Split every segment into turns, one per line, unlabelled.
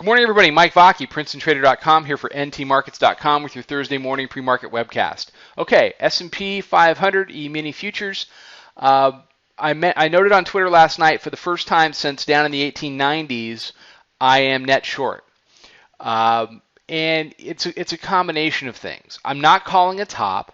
Good morning, everybody. Mike Vaki, Princetontrader.com, here for ntmarkets.com with your Thursday morning pre-market webcast. Okay, S&P 500 E-mini futures. I noted on Twitter last night, for the first time since down in the 1890s, I am net short. And it's a combination of things. I'm not calling a top.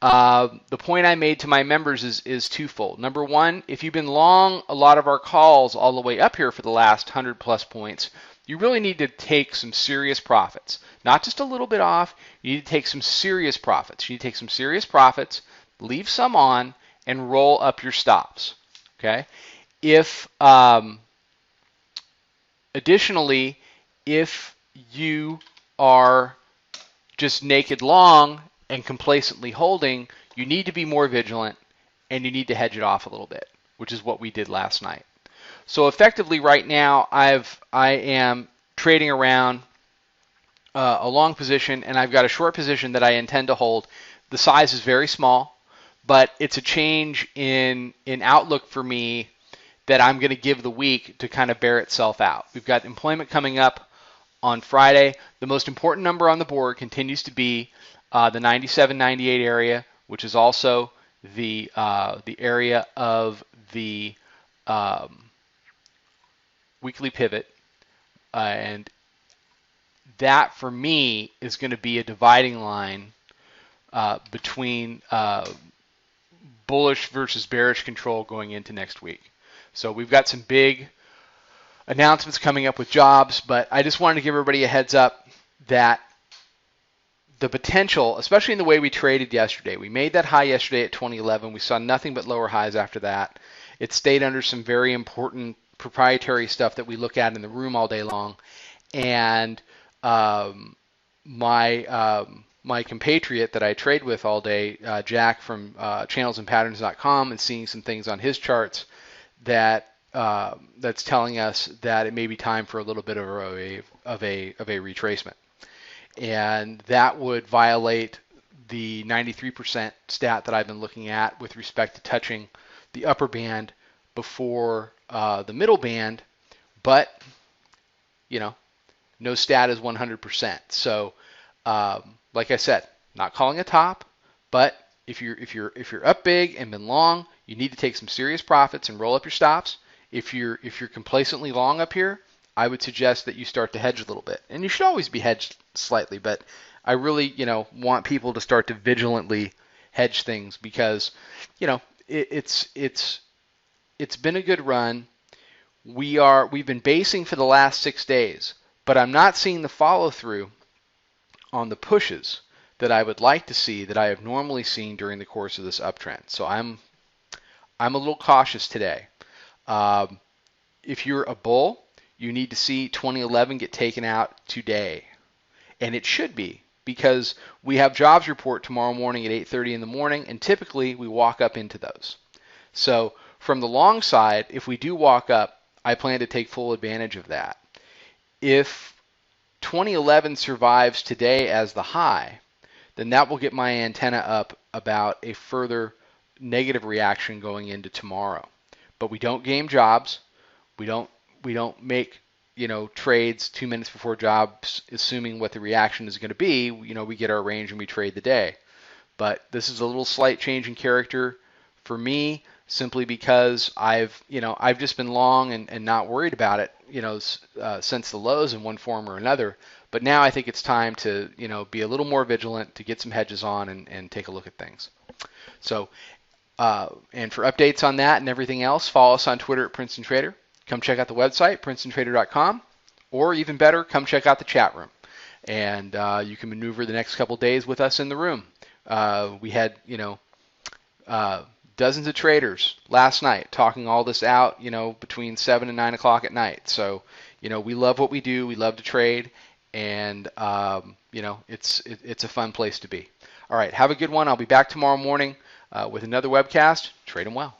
The point I made to my members is twofold. Number one, if you've been long a lot of our calls all the way up here for the last 100 plus points, you really need to take some serious profits. Not just a little bit off, you need to take some serious profits. You need to take some serious profits, leave some on, and roll up your stops. Okay? Additionally, if you are just naked long and complacently holding, you need to be more vigilant and you need to hedge it off a little bit, which is what we did last night. So effectively right now, I am trading around a long position, and I've got a short position that I intend to hold. The size is very small, but it's a change in outlook for me that I'm going to give the week to kind of bear itself out. We've got employment coming up on Friday. The most important number on the board continues to be the 97-98 area, which is also the area of the weekly pivot, and that for me is going to be a dividing line between bullish versus bearish control going into next week. So we've got some big announcements coming up with jobs, but I just wanted to give everybody a heads up that the potential, especially in the way we traded yesterday, we made that high yesterday at 2011. We saw nothing but lower highs after that. It stayed under some very important proprietary stuff that we look at in the room all day long, and my compatriot that I trade with all day, Jack from channelsandpatterns.com, is seeing some things on his charts that that's telling us that it may be time for a little bit of a retracement, and that would violate the 93% stat that I've been looking at with respect to touching the upper band before the middle band, but no stat is 100%. So, like I said, not calling a top, but if you're up big and been long, you need to take some serious profits and roll up your stops. If you're complacently long up here, I would suggest that you start to hedge a little bit, and you should always be hedged slightly. But I really want people to start to vigilantly hedge things because it's been a good run. We've been basing for the last 6 days, but I'm not seeing the follow through on the pushes that I would like to see, that I have normally seen during the course of this uptrend. So I'm a little cautious today. If you're a bull, you need to see 2011 get taken out today, and it should be, because we have jobs report tomorrow morning at 8:30 in the morning, and typically we walk up into those. So from the long side, if we do walk up, I plan to take full advantage of that. If 2011 survives today as the high, then that will get my antenna up about a further negative reaction going into tomorrow. But we don't game jobs. We don't make trades 2 minutes before jobs, assuming what the reaction is going to be. We get our range and we trade the day. But this is a little slight change in character for me, simply because I've just been long and not worried about it, since the lows in one form or another. But now I think it's time to, be a little more vigilant, to get some hedges on and take a look at things. So, and for updates on that and everything else, follow us on Twitter at Princeton Trader. Come check out the website, Princetontrader.com, or even better, come check out the chat room. And you can maneuver the next couple days with us in the room. We had, dozens of traders last night talking all this out, between 7 and 9 o'clock at night. So, we love what we do. We love to trade, and it's a fun place to be. All right, have a good one. I'll be back tomorrow morning with another webcast. Trade them well.